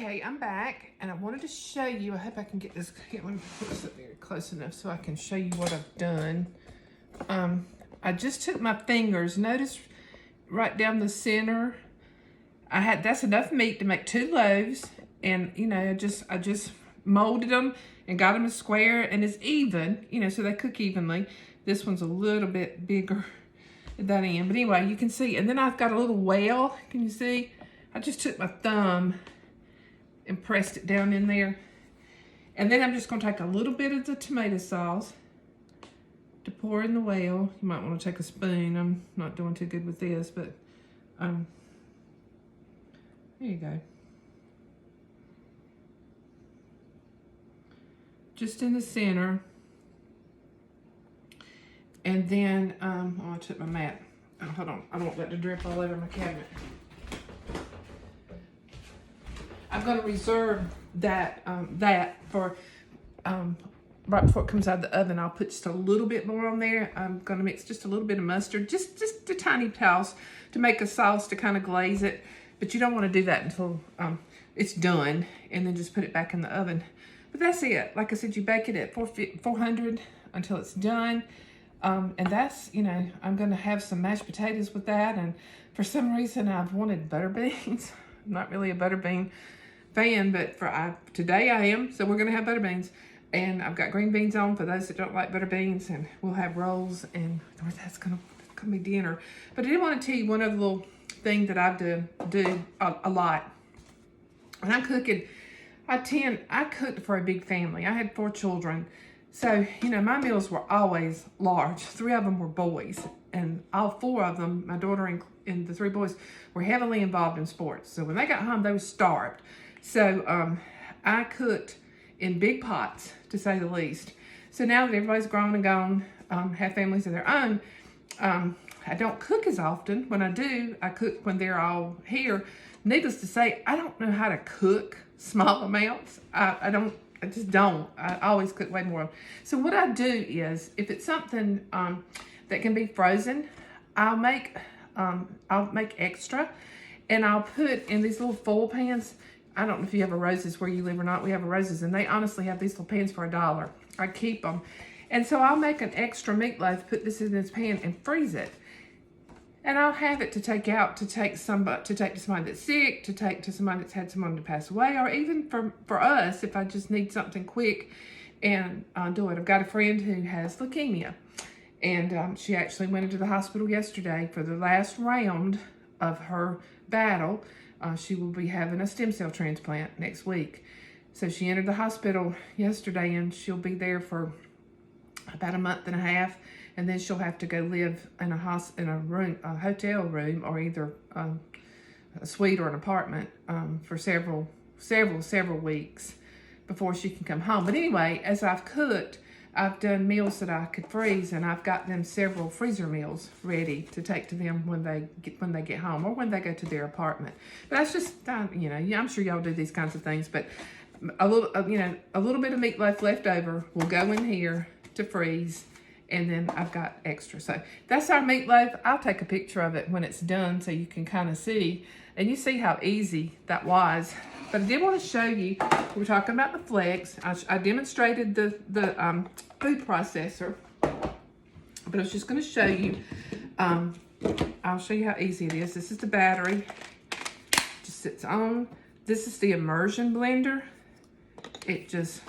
Okay, I'm back, and I wanted to show you. I hope I can get this up there close enough so I can show you what I've done. I just took my fingers. Notice right down the center. That's enough meat to make 2 loaves, and I just molded them and got them a square, and it's even, so they cook evenly. This one's a little bit bigger at that end, but anyway, you can see. And then I've got a little well. Can you see? I just took my thumb and pressed it down in there. And then I'm just going to take a little bit of the tomato sauce to pour in the well. You might want to take a spoon. I'm not doing too good with this, but there you go. Just in the center. And then, I took my mat. Oh, hold on. I don't want that to drip all over my cabinet. I'm going to reserve that for right before it comes out of the oven. I'll put just a little bit more on there. I'm going to mix just a little bit of mustard, just a tiny toss to make a sauce to kind of glaze it. But you don't want to do that until it's done, and then just put it back in the oven. But that's it. Like I said, you bake it at 400 until it's done. And that's, I'm going to have some mashed potatoes with that. And for some reason, I've wanted butter beans. I'm not really a butter bean fan, but today I am. So we're going to have butter beans. And I've got green beans on for those that don't like butter beans. And we'll have rolls, and that's going to be dinner. But I did want to tell you one other little thing that I do a lot. When I'm cooking, I cooked for a big family. I had 4 children. So, my meals were always large. 3 of them were boys, and all 4 of them, my daughter and the 3 boys, were heavily involved in sports. So when they got home, they were starved. So I cooked in big pots, to say the least. So now that everybody's grown and gone, have families of their own, I don't cook as often. When I do, I cook when they're all here. Needless to say, I don't know how to cook small amounts. I just don't. I always cook way more. So what I do is, if it's something that can be frozen, I'll make extra, and I'll put in these little foil pans. I don't know if you have a Roses where you live or not. We have a Roses, and they honestly have these little pans for $1. I keep them. And so I'll make an extra meatloaf, put this in this pan, and freeze it. And I'll have it to take out, to take to somebody that's sick, to take to somebody that's had someone to pass away, or even for us, if I just need something quick, and I'll do it. I've got a friend who has leukemia, and she actually went into the hospital yesterday for the last round of her battle. She will be having a stem cell transplant next week. So she entered the hospital yesterday, and she'll be there for about a month and a half. And then she'll have to go live in a hotel room, or either a suite or an apartment for several weeks before she can come home. But anyway, as I've cooked, I've done meals that I could freeze, and I've got them several freezer meals ready to take to them when they get home, or when they go to their apartment. But that's just I'm sure y'all do these kinds of things. But a little bit of meatloaf left over will go in here to freeze. And then I've got extra. So that's our meatloaf. I'll take a picture of it when it's done so you can kind of see. And you see how easy that was. But I did want to show you, we were talking about the flex. I demonstrated the food processor. But I was just going to show you, I'll show you how easy it is. This is the battery. Just sits on. This is the immersion blender. It just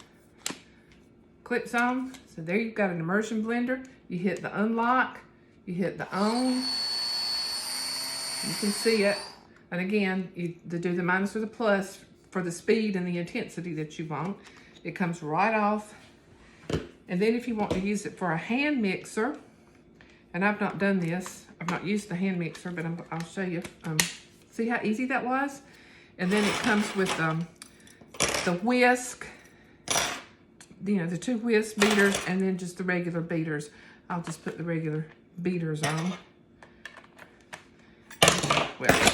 clips on. So there you've got an immersion blender. You hit the unlock, you hit the on. You can see it. And again, you do the minus or the plus for the speed and the intensity that you want. It comes right off. And then if you want to use it for a hand mixer, and I've not done this, I've not used the hand mixer, but I'll show you. See how easy that was? And then it comes with the whisk, the 2 whisk beaters, and then just the regular beaters. I'll just put the regular beaters on. Well,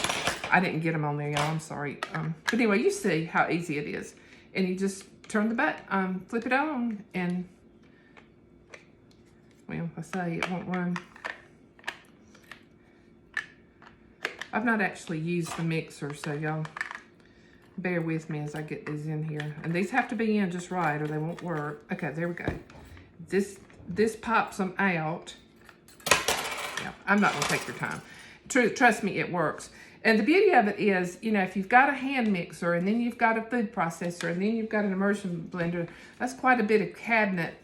I didn't get them on there, y'all. I'm sorry. But anyway, you see how easy it is. And you just turn the button, flip it on, and, well, I say it won't run. I've not actually used the mixer, so y'all, bear with me as I get these in here. And these have to be in just right or they won't work. Okay, there we go. This pops them out. Yeah, I'm not gonna take your time. Trust me, it works. And the beauty of it is, you know, if you've got a hand mixer and then you've got a food processor and then you've got an immersion blender, that's quite a bit of cabinet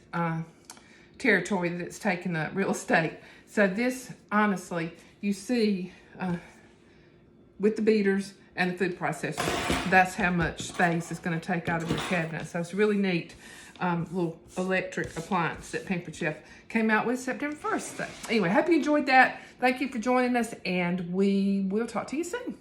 territory that's taken up real estate. So this, honestly, you see with the beaters and the food processor, that's how much space it's going to take out of your cabinet. So it's a really neat little electric appliance that Pampered Chef came out with September 1st. So anyway, hope you enjoyed that. Thank you for joining us, and we will talk to you soon.